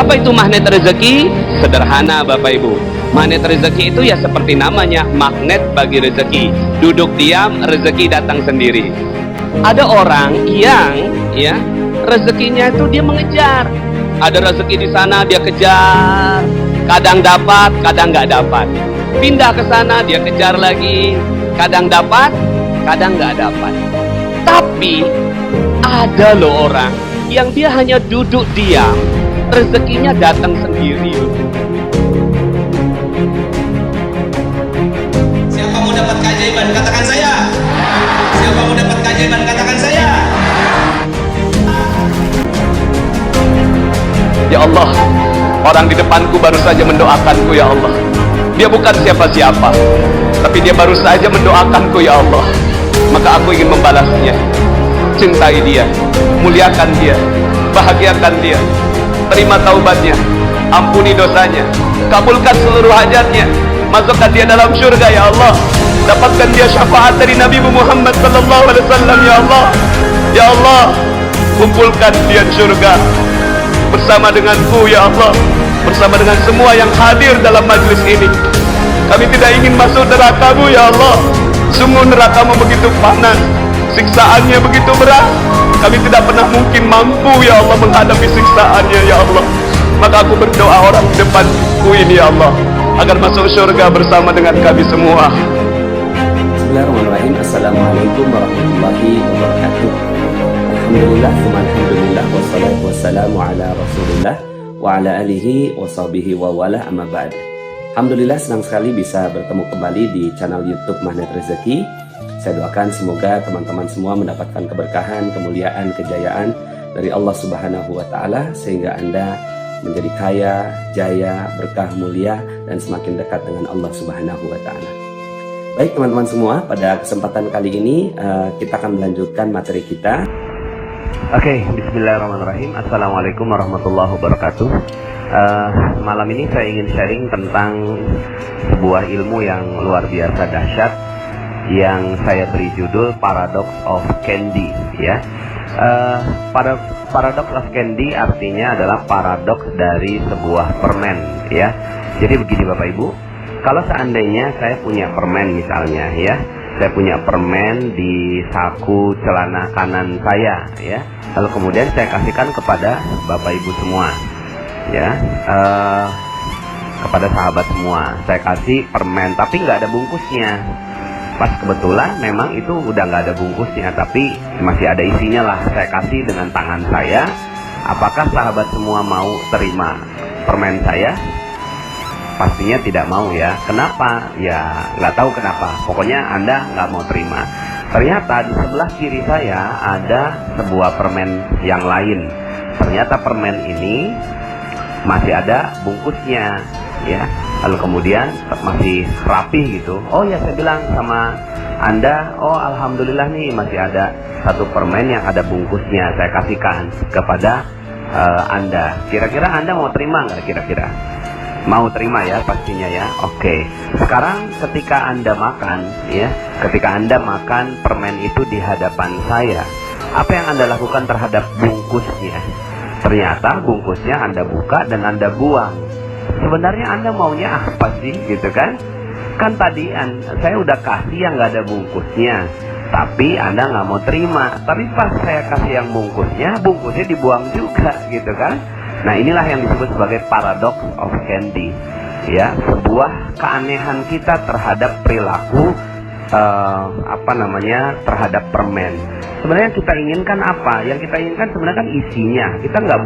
Apa itu magnet rezeki? Sederhana Bapak Ibu. Magnet rezeki itu ya seperti namanya, magnet bagi rezeki. Duduk diam, rezeki datang sendiri. Ada orang yang ya rezekinya itu dia mengejar. Ada rezeki di sana dia kejar, kadang dapat, kadang nggak dapat. Pindah ke sana dia kejar lagi, kadang dapat, kadang nggak dapat. Tapi ada loh orang yang dia hanya duduk diam, rezekinya datang sendiri. Siapa mau dapat keajaiban? Katakan saya. Siapa mau dapat keajaiban? Katakan saya. Ya Allah, orang di depanku baru saja mendoakanku ya Allah. Dia bukan siapa-siapa, tapi dia baru saja mendoakanku ya Allah. Maka aku ingin membalasnya. Cintai dia, muliakan dia, bahagiakan dia. Terima taubatnya, ampuni dosanya, kabulkan seluruh hajatnya, masukkan dia dalam syurga ya Allah. Dapatkan dia syafaat dari Nabi Muhammad sallallahu alaihi wasallam ya Allah. Ya Allah, kumpulkan dia di syurga bersama denganku ya Allah, bersama dengan semua yang hadir dalam majlis ini. Kami tidak ingin masuk neraka-Mu ya Allah. Sungguh neraka-Mu begitu panas, siksaannya begitu berat. Kami tidak pernah mungkin mampu ya Allah menghadapi siksaannya ya Allah. Maka aku berdoa orang di depanku ini ya Allah, agar masuk surga bersama dengan kami semua. Bismillahirrahmanirrahim. Assalamualaikum warahmatullahi wabarakatuh. Alhamdulillah, alhamdulillah, wassalatu wassalamu ala rasulillah wa ala alihi wa sahbihi wa wala amma ba'd. Alhamdulillah, senang sekali bisa bertemu kembali di channel YouTube Magnet Rezeki. Saya doakan semoga teman-teman semua mendapatkan keberkahan, kemuliaan, kejayaan dari Allah Subhanahu wa Ta'ala, sehingga Anda menjadi kaya, jaya, berkah, mulia, dan semakin dekat dengan Allah Subhanahu wa Ta'ala. Baik teman-teman semua, pada kesempatan kali ini kita akan melanjutkan materi kita. Oke, bismillahirrahmanirrahim. Assalamualaikum warahmatullahi wabarakatuh. Malam ini saya ingin sharing tentang sebuah ilmu yang luar biasa dahsyat yang saya beri judul Paradox of Candy ya. Paradox of Candy artinya adalah paradoks dari sebuah permen ya. Jadi begini Bapak Ibu, kalau seandainya saya punya permen misalnya ya, saya punya permen di saku celana kanan saya ya, lalu kemudian saya kasihkan kepada Bapak Ibu semua ya, kepada sahabat semua saya kasih permen tapi nggak ada bungkusnya. Pas kebetulan memang itu udah nggak ada bungkusnya, tapi masih ada isinya lah, saya kasih dengan tangan saya. Apakah sahabat semua mau terima permen saya? Pastinya tidak mau ya. Kenapa? Ya nggak tahu kenapa, pokoknya Anda nggak mau terima. Ternyata di sebelah kiri saya ada sebuah permen yang lain. Ternyata permen ini masih ada bungkusnya ya, lalu kemudian masih rapi gitu. Oh ya, saya bilang sama Anda, oh alhamdulillah nih masih ada satu permen yang ada bungkusnya, saya kasihkan kepada Anda. Kira-kira Anda mau terima nggak kira-kira? Mau terima ya pastinya ya. Oke. Sekarang ketika Anda makan ya, ketika Anda makan permen itu di hadapan saya, apa yang Anda lakukan terhadap bungkusnya? Ternyata bungkusnya Anda buka dan Anda buang. Sebenarnya Anda maunya apa sih gitu kan? Kan tadi saya udah kasih yang nggak ada bungkusnya, tapi Anda nggak mau terima. Tapi pas saya kasih yang bungkusnya dibuang juga gitu kan? Nah inilah yang disebut sebagai paradox of candy ya, sebuah keanehan kita terhadap perilaku terhadap permen. Sebenarnya kita inginkan apa? Yang kita inginkan sebenarnya kan isinya. Kita nggak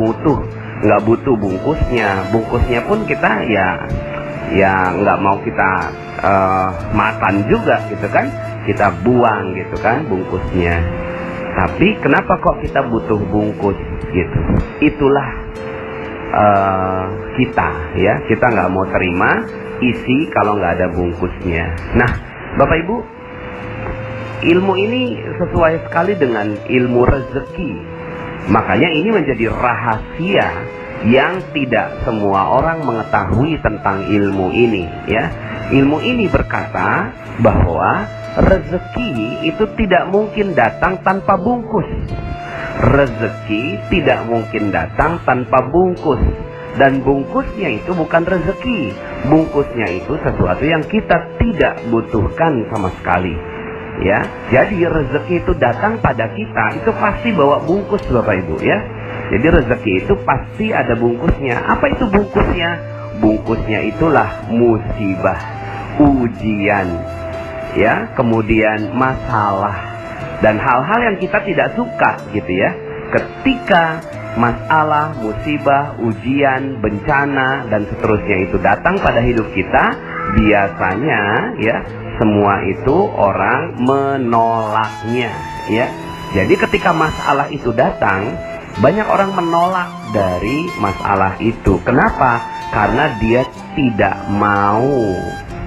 butuh bungkusnya. Bungkusnya pun kita ya nggak mau kita makan juga gitu kan. Kita buang gitu kan bungkusnya. Tapi kenapa kok kita butuh bungkus gitu? Itulah kita ya. Kita nggak mau terima isi kalau nggak ada bungkusnya. Nah Bapak Ibu, ilmu ini sesuai sekali dengan ilmu rezeki. Makanya ini menjadi rahasia yang tidak semua orang mengetahui tentang ilmu ini ya. Ilmu ini berkata bahwa rezeki itu tidak mungkin datang tanpa bungkus. Rezeki tidak mungkin datang tanpa bungkus. Dan bungkusnya itu bukan rezeki. Bungkusnya itu sesuatu yang kita tidak butuhkan sama sekali. Ya, jadi rezeki itu datang pada kita, itu pasti bawa bungkus Bapak Ibu ya. Jadi rezeki itu pasti ada bungkusnya. Apa itu bungkusnya? Bungkusnya itulah musibah, ujian, ya, kemudian masalah dan hal-hal yang kita tidak suka gitu ya. Ketika masalah, musibah, ujian, bencana dan seterusnya itu datang pada hidup kita, biasanya ya semua itu orang menolaknya ya. Jadi ketika masalah itu datang, banyak orang menolak dari masalah itu. Kenapa? Karena dia tidak mau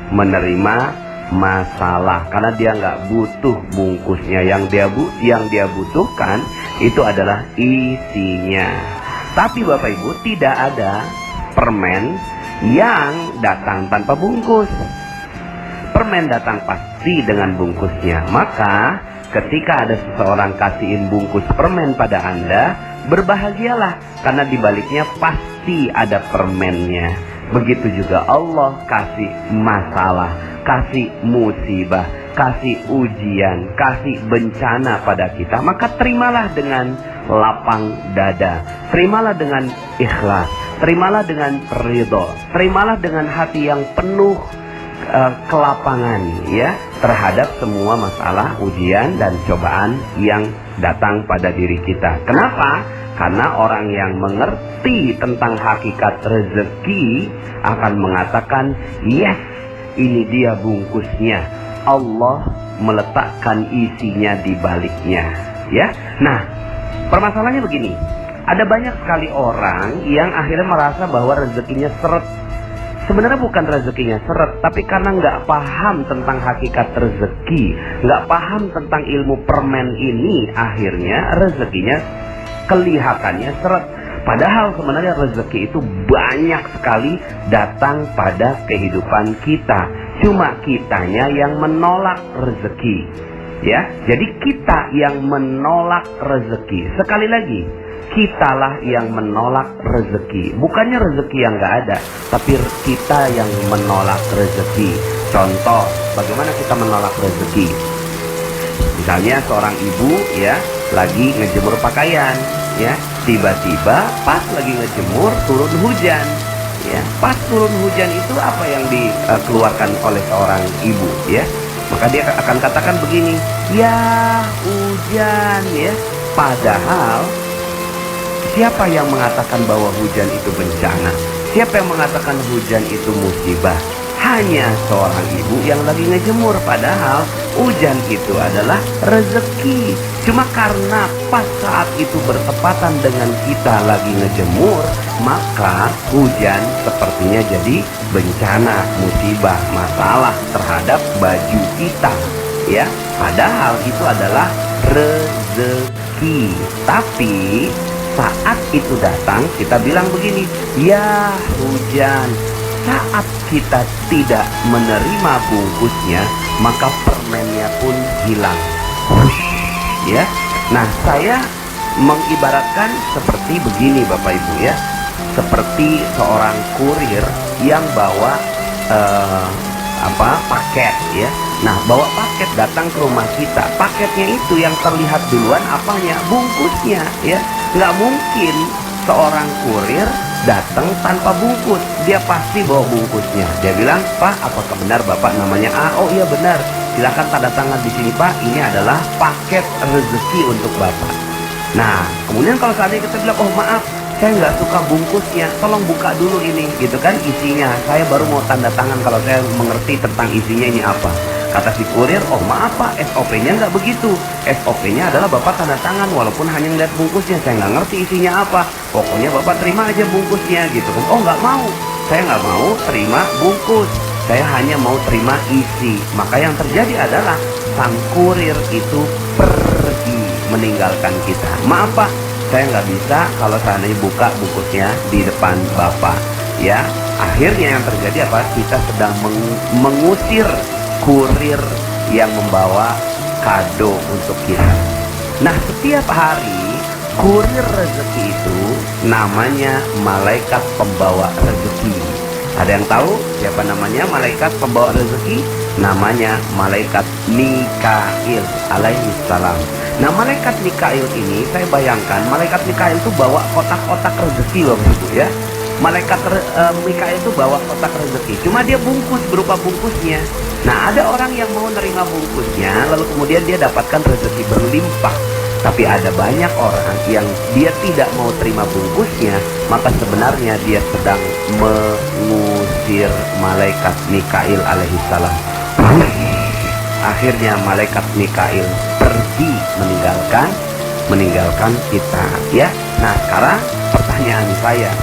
menerima masalah, karena dia nggak butuh bungkusnya. Yang dia butuhkan itu adalah isinya. Tapi Bapak Ibu, tidak ada permen yang datang tanpa bungkus. Permen datang pasti dengan bungkusnya. Maka ketika ada seseorang kasihin bungkus permen pada Anda, berbahagialah, karena di baliknya pasti ada permennya. Begitu juga Allah kasih masalah, kasih musibah, kasih ujian, kasih bencana pada kita. Maka terimalah dengan lapang dada, terimalah dengan ikhlas, terimalah dengan ridho, terimalah dengan hati yang penuh kelapangan ya terhadap semua masalah, ujian dan cobaan yang datang pada diri kita. Kenapa? Karena orang yang mengerti tentang hakikat rezeki akan mengatakan, yes, ini dia bungkusnya. Allah meletakkan isinya di baliknya ya. Nah, permasalahannya begini, ada banyak sekali orang yang akhirnya merasa bahwa rezekinya seret. Sebenarnya bukan rezekinya seret, tapi karena nggak paham tentang hakikat rezeki, nggak paham tentang ilmu permen ini, akhirnya rezekinya kelihatannya seret. Padahal sebenarnya rezeki itu banyak sekali datang pada kehidupan kita. Cuma kitanya yang menolak rezeki. Ya, jadi kita yang menolak rezeki. Sekali lagi, kitalah yang menolak rezeki. Bukannya rezeki yang nggak ada, tapi kita yang menolak rezeki. Contoh, bagaimana kita menolak rezeki? Misalnya seorang ibu ya lagi ngejemur pakaian, ya tiba-tiba pas lagi ngejemur turun hujan, ya pas turun hujan itu apa yang dikeluarkan oleh seorang ibu, ya maka dia akan katakan begini, ya hujan, ya padahal siapa yang mengatakan bahwa hujan itu bencana? Siapa yang mengatakan hujan itu musibah? Hanya seorang ibu yang lagi ngejemur. Padahal hujan itu adalah rezeki. Cuma karena pas saat itu bertepatan dengan kita lagi ngejemur, maka hujan sepertinya jadi bencana, musibah, masalah terhadap baju kita. Ya, padahal itu adalah rezeki. Tapi saat itu datang, kita bilang begini, ya hujan. Saat kita tidak menerima bungkusnya, maka permennya pun hilang. Hush, ya. Nah, saya mengibaratkan seperti begini Bapak Ibu ya. Seperti seorang kurir yang bawa paket ya. Nah, bawa paket datang ke rumah kita. Paketnya itu yang terlihat duluan apanya? Bungkusnya ya. Nggak mungkin seorang kurir datang tanpa bungkus. Dia pasti bawa bungkusnya. Dia bilang, Pak, apakah benar Bapak namanya A? Oh iya benar. Silakan tanda tangan di sini Pak. Ini adalah paket rezeki untuk Bapak. Nah, kemudian kalau seandainya kita bilang, oh maaf, saya nggak suka bungkusnya, tolong buka dulu ini, gitu kan isinya. Saya baru mau tanda tangan kalau saya mengerti tentang isinya ini apa. Kata si kurir, oh maaf Pak, SOP-nya nggak begitu. SOP-nya adalah Bapak tanda tangan walaupun hanya ngeliat bungkusnya. Saya nggak ngerti isinya apa. Pokoknya Bapak terima aja bungkusnya gitu kan. Oh nggak mau, saya nggak mau terima bungkus. Saya hanya mau terima isi. Maka yang terjadi adalah sang kurir itu pergi meninggalkan kita. Maaf Pak, saya nggak bisa kalau seandainya buka bungkusnya di depan Bapak. Ya, akhirnya yang terjadi apa? Kita sedang mengusir kurir yang membawa kado untuk kita. Nah, setiap hari kurir rezeki itu namanya malaikat pembawa rezeki. Ada yang tahu siapa namanya malaikat pembawa rezeki? Namanya malaikat Mikail alaihi salam. Nah, malaikat Mikail ini saya bayangkan malaikat Mikail itu bawa kotak-kotak rezeki loh ya. Malaikat Mikail itu bawa kotak rezeki. Cuma dia bungkus berupa bungkusnya. Nah, ada orang yang mau nerima bungkusnya lalu kemudian dia dapatkan rezeki berlimpah. Tapi ada banyak orang yang dia tidak mau terima bungkusnya, maka sebenarnya dia sedang mengusir malaikat Mikail alaihissalam. Akhirnya malaikat Mikail pergi meninggalkan kita, ya. Nah, sekarang pertanyaan saya,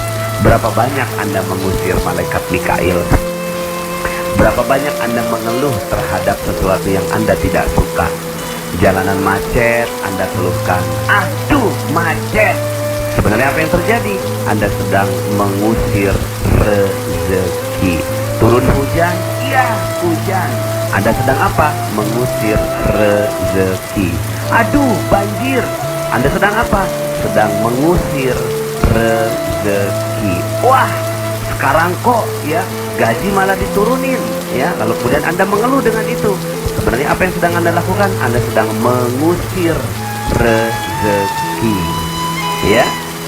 berapa banyak Anda mengusir malaikat Mikail? Berapa banyak Anda mengeluh terhadap sesuatu yang Anda tidak suka? Jalanan macet, Anda keluhkan, aduh macet. Sebenarnya apa yang terjadi? Anda sedang mengusir rezeki. Turun hujan, iya hujan. Anda sedang apa? Mengusir rezeki. Aduh banjir. Anda sedang apa? Sedang mengusir rezeki. Wah, sekarang kok ya gaji malah diturunin ya. Lalu kemudian Anda mengeluh dengan itu. Sebenarnya apa yang sedang Anda lakukan? Anda sedang mengusir rezeki, ya.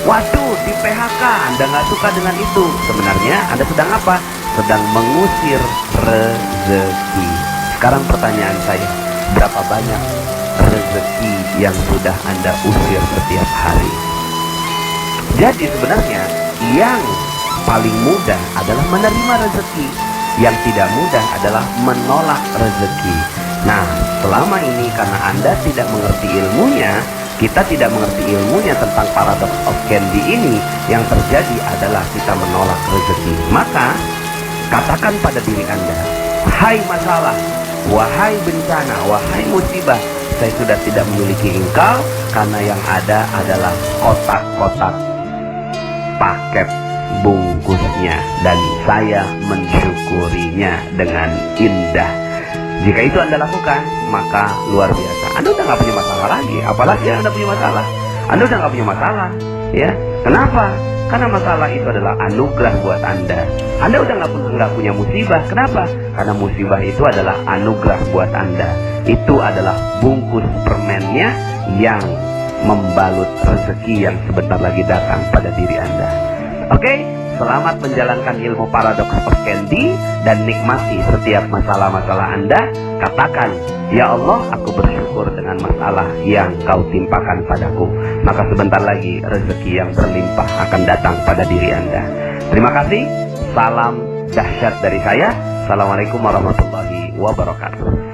Waduh, di PHK Anda nggak suka dengan itu. Sebenarnya Anda sedang apa? Sedang mengusir rezeki. Sekarang pertanyaan saya, berapa banyak rezeki yang sudah Anda usir setiap hari? Jadi sebenarnya yang paling mudah adalah menerima rezeki. Yang tidak mudah adalah menolak rezeki. Nah, selama ini karena Anda tidak mengerti ilmunya, kita tidak mengerti ilmunya tentang paradox of candy ini, yang terjadi adalah kita menolak rezeki. Maka, katakan pada diri Anda, hai masalah, wahai bencana, wahai musibah, saya sudah tidak memiliki engkau, karena yang ada adalah kotak-kotak paket bungkusnya, dan saya mensyukurinya dengan indah. Jika itu Anda lakukan, maka luar biasa. Anda udah nggak punya masalah lagi. Apalagi Anda punya masalah, Anda udah nggak punya masalah, ya. Kenapa? Karena masalah itu adalah anugerah buat Anda. Anda udah nggak punya musibah. Kenapa? Karena musibah itu adalah anugerah buat Anda. Itu adalah bungkus permennya yang membalut rezeki yang sebentar lagi datang pada diri Anda. Oke, selamat menjalankan ilmu paradox of candy dan nikmati setiap masalah-masalah Anda. Katakan, ya Allah, aku bersyukur dengan masalah yang kau timpakan padaku. Maka sebentar lagi rezeki yang berlimpah akan datang pada diri Anda. Terima kasih. Salam dahsyat dari saya. Assalamualaikum warahmatullahi wabarakatuh.